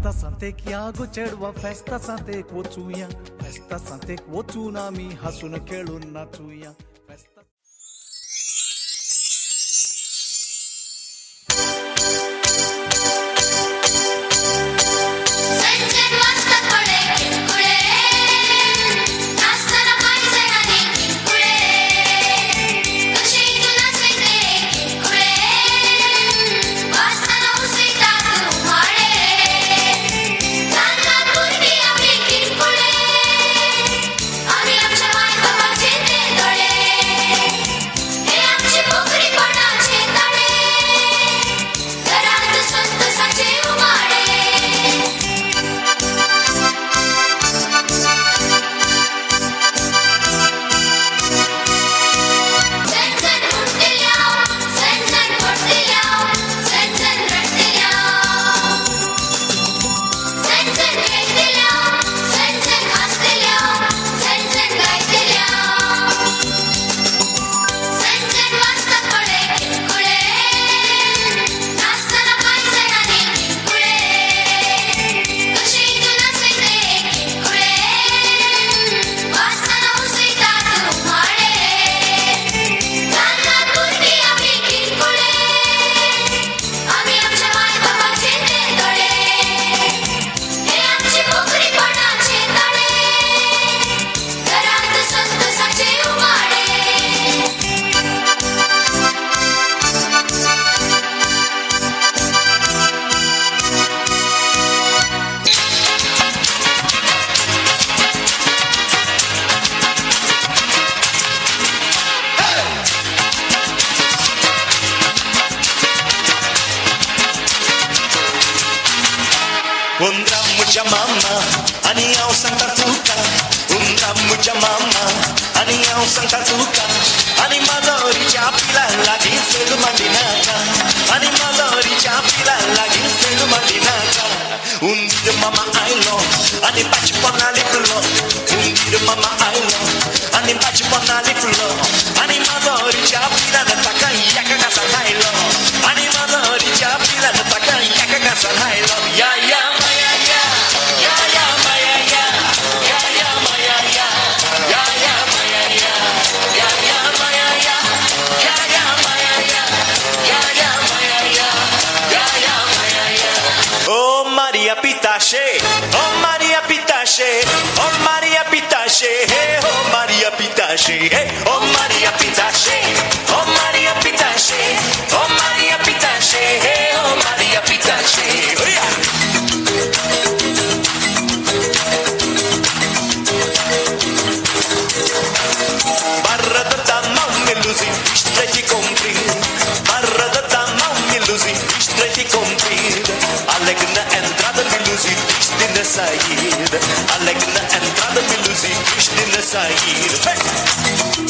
फेस्ता सांतेक या गो चेडवा फेस्ता सांतेक वचूया फेस्ता सांतेक वचून आमी हसून खेळून नाचूया फेस्ता Mucha mama, ani ao Santa Tuca. Mucha mama, ani ao Santa Tuca. Ani mazoriच्या पिला लागीन सेल मंदिनाका. Ani mazoriच्या पिला लागीन sale मंदिनाका. Undir mama ailo, ani baci ponali kulo. Undir mama ailo, ani baci ponali kulo. Ani mazoriच्या पिला nataka yaka kasa hailo. Ani mazoriच्या पिला nataka yaka kasa hailo. Ya ya. Pitache, oh Maria Pitache, oh Maria Pitache, hey, oh Maria Pitache, hey, oh Maria Pitache, oh Maria Pitache, oh Maria Pitache, hey, oh Maria Pitache, oh yeah. Barra da tama melusi, streti compri, barra da tama melusi, streti compri, alegna entrada melusi, istina sair, alegna entrada melusi, istina sair.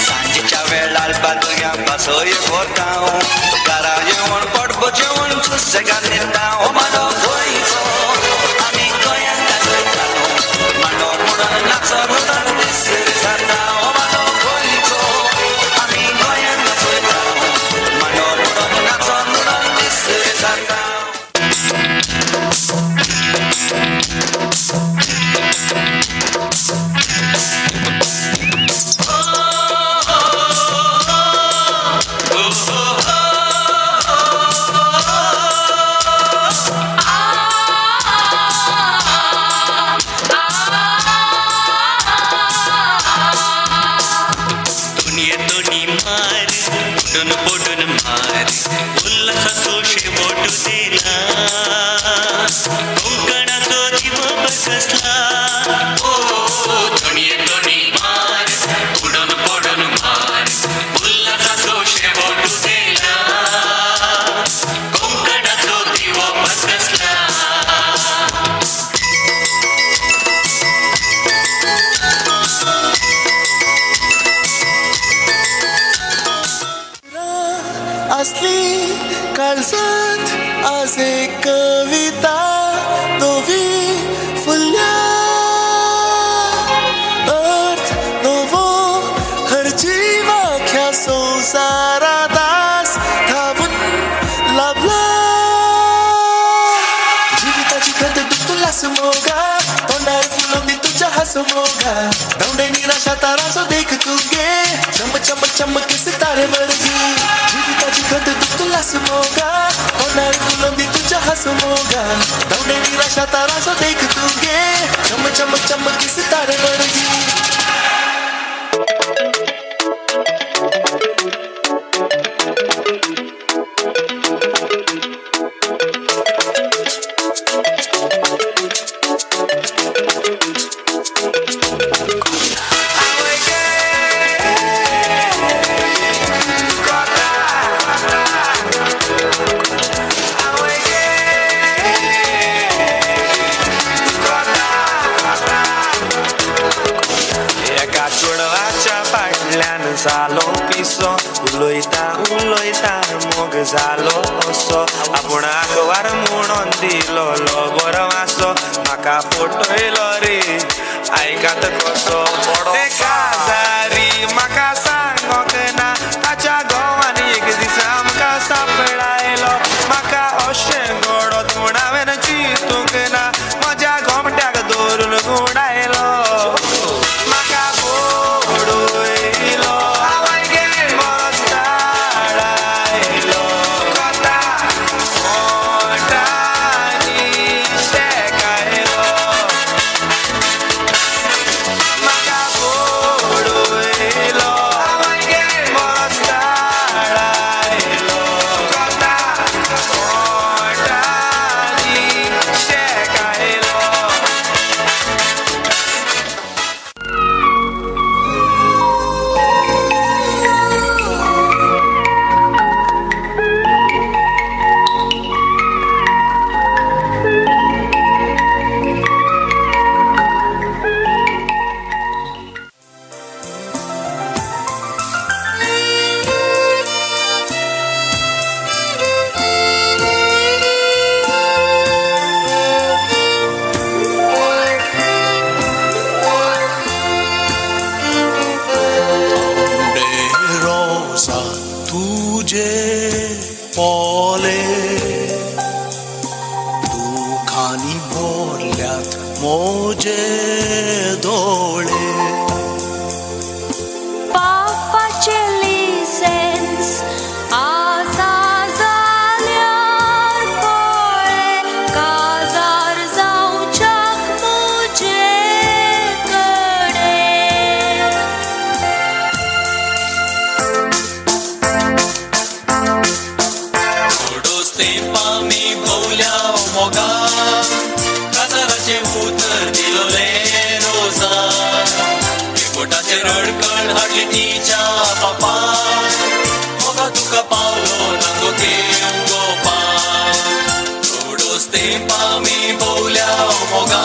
सांजेच्या वेळार बाजूया बसोय भोताव घरा जेवण पडबो जेवण सुसेगान तुझेला कोकणाचो जीव बसला दोन्ही दोन्ही मार उडून पडून मार उल्हासाचो शेवो तुझेला कोकणाचो जीव बसला असली काळजात आज एक कविता नवी फुलल्या अर्थ नवो हर जीवाख्या संसारा दास धावून लाभला जीविताची खंत तुला समोगा तोंडार फुलवली तुझ्या हसमोगा दौंडे निराशा तारासो देख तू गे चम चम चमक सितारे वर्गी जीविताची खंत तुला समोगा तोंडार फुलवली तुझ्या हसमोगा दौंडे निराशा तारासो देख तू गे चम चम चमक सितारे वर्गी जालो पिसो उलोयता उलोयता मोग जालो असो आपूण आकवार म्हणून दिलो बरो वासो म्हाका फटयलो रे आयकात कसो ते काजारी म्हाका सांगोक ना ताच्या घोवान एक दीस आमकां सांपळायलो म्हाका अशें घडत म्हूण हांवें चिंतूंक ना म्हज्या घोमट्याक धरून गुडायलो म्हाका फोडयलो पोले दुखानी भोरल्यात मोजे दोळे पापाचे लिसेन्स आसा जाल्यार कळे काजार जावच्याक मुजे कडेन तेंपामी भोवल्या मोगा काजाराचे उतर दिलोले रोजा एकवटाचे रडकण हाडली तिच्या बापा मोगा तुका पावलो नांगो घेवन गोपा थोडोस तेंपामी भोवल्या मोगा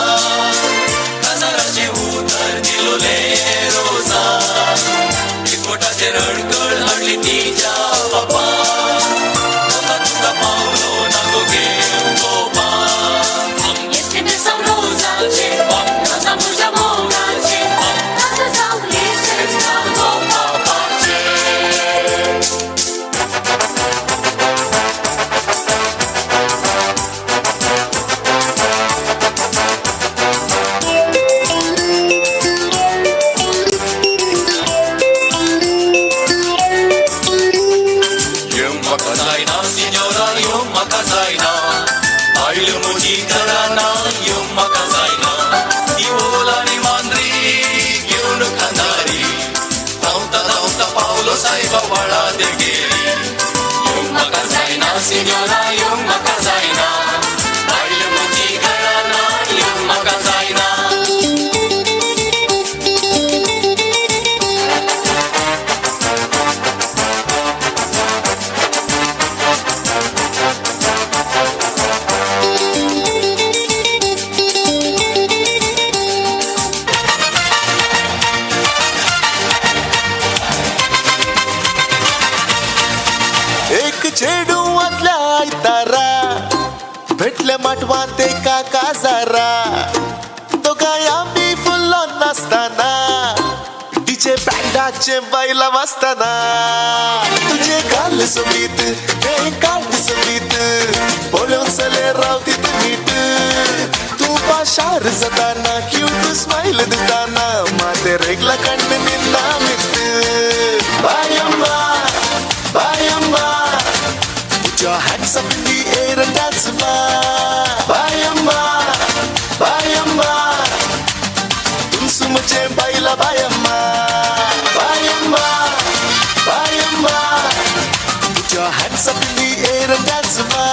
काजाराचे उतर दिलोले रोजा एकवटाचे रडकण हाडली तिच्या बापा Paulo nago घेऊन Gopa Jestem samozacie, na muża mogacie, na zazauli serca gopa pacie. Signora, yung makasay भेटले माटवात एका काजारा तो काय आम्ही फुल्लो नसताना तिचे बँडाचे बैला वाजताना तुझे काल सोबीत हे काल सोबीत बोलून चले रावती तू नीट तू पाशार जाताना क्यूट स्माइल देताना माते रेगला कंड निन्ना मिट बायम्मा बायम्मा put your hands up in the air and dance ma बायम्मा बायम्मा तुमचे बाईला बायम्मा बायम्मा बायम्मा put your hands up in the air and dance ma